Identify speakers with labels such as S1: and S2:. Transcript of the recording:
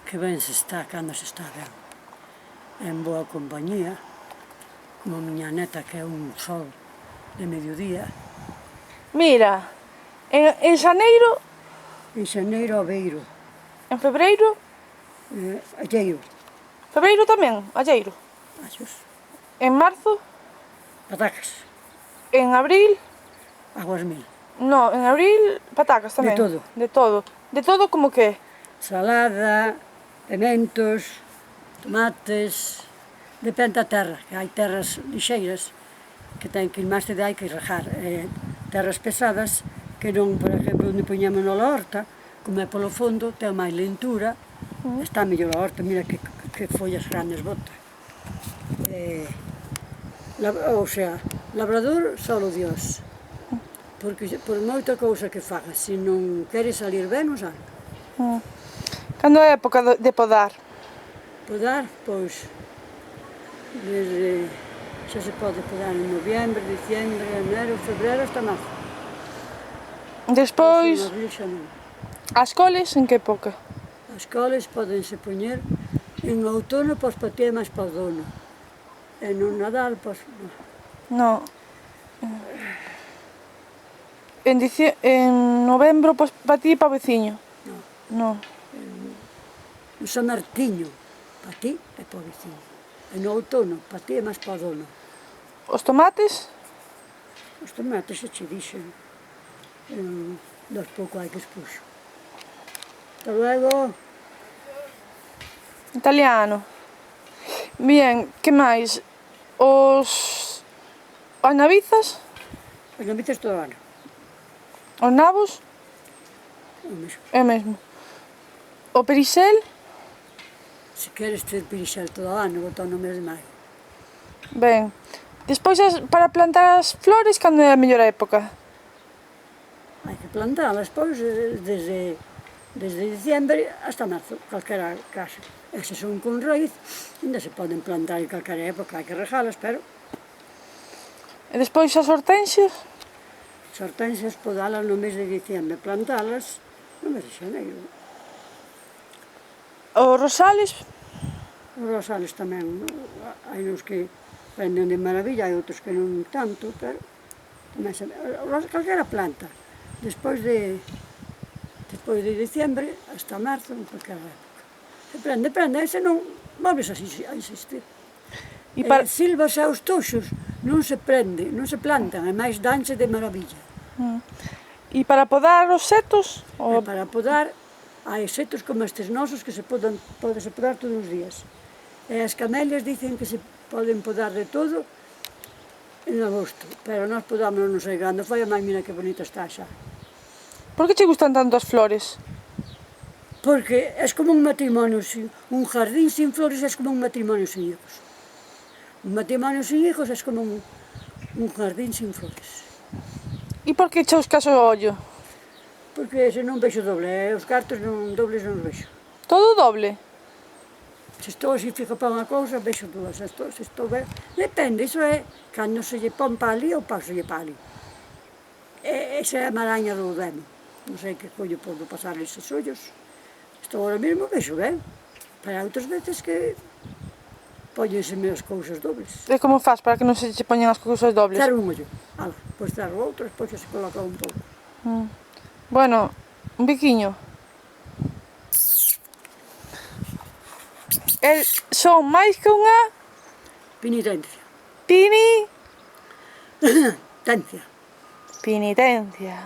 S1: Que ben se está cando se está ben. En boa compañía, como miña neta que é un sol de mediodía.
S2: Mira, en xaneiro,
S1: En xaneiro, aveiro.
S2: en febreiro,
S1: Alleiro.
S2: febreiro tamén, alleiro.
S1: Achos.
S2: En marzo,
S1: Patacas.
S2: en abril,
S1: Aguas mil.
S2: no, en abril patacas tamén.
S1: todo.
S2: De todo. De todo como que?
S1: Salada, pementos, tomates. Depende da terra, que hai terras lixeiras que ten que ir máis de hai que regar. Terras pesadas que non, por exemplo, onde poñemos na horta, como é polo fondo, ten máis lentura, está mellor a horta, mira que follas grandes bota. O sea, labrador solo Dios, porque por moita cousa que fagas, se non quere salir ben, non sale.
S2: Cando é a época de podar?
S1: Podar, pois, desde, xa se pode podar en noviembre, diciembre, enero, febrero, hasta marzo.
S2: Despois,
S1: En abril xa non.
S2: as coles en que época?
S1: As coles pódense poñer en outono, pois para ti é máis para o dono. E no Nadal, pois,
S2: No. En novembro, pois para ti e para o veciño? No.
S1: no San Martiño, para ti e para o veciño. E no outono, para ti é máis para o dono.
S2: Os tomates?
S1: Os tomates xa che dixen, dos pouco hai que expuxo. Hasta luego.
S2: Italiano. Bien, que máis? As navizas?
S1: As navizas todo o ano.
S2: Os nabos?
S1: O mesmo.
S2: É mesmo. O perixel?
S1: Se queres ter pirixel todo o ano, botar no mes de maio.
S2: Ben. Despois, para plantar as flores, cando é a mellor época?
S1: Hai que plantalas, pois, desde diciembre hasta marzo, calquera casa. E se son con raíz, ainda se poden plantar en calquera época, hai que regalas, pero
S2: E despois as hortensias?
S1: as hortensias podalas no mes de diciembre, plantalas no mes de xaneiro.
S2: Os rosales?
S1: Os rosales tamén, hai uns que prenden de maravilla, hai outros que non tanto, pero calquera planta, despois de diciembre hasta marzo, en calquera época. Depende, se non, volves a insistir. Silvas e os toxos non se prende, non se plantan, é máis danse de maravilla.
S2: E para podar os setos?
S1: E para podar, hai setos como estes nosos que se podese podar todos os días. E as camelias dicen que se poden podar de todo en agosto, pero nós podamos non sei cando fai, máis mira que bonita está xa.
S2: Por que che gustan tanto as flores?
S1: Porque é como un matrimonio, un jardín sin flores é como un matrimonio sin hijos. Un matrimonio sin hijos é como un jardín sin flores.
S2: E por que che os caso o ollo?
S1: Porque se non vexo doble, os cartos dobles non os vexo.
S2: Todo doble?
S1: Se estou así fijo para unha cousa, vexo dúas. Se estou ben, depende, iso é cando se lle pon pa ali ou pa se lle pa ali. Esa é a maraña do demo. Non sei que collo podo pasarle eses ollos. Estou agora mesmo, vexo ben. Pero hai outras veces que póñenseme as cousas dobles.
S2: E como faz para que non se che poñan as cousas dobles?
S1: Cerro un ollo, pois cerro outro, depois se coloca un pouco.
S2: Bueno, un biquiño. Son máis que unha
S1: Penitencia.
S2: Tencia.
S1: Tencia.
S2: Penitencia.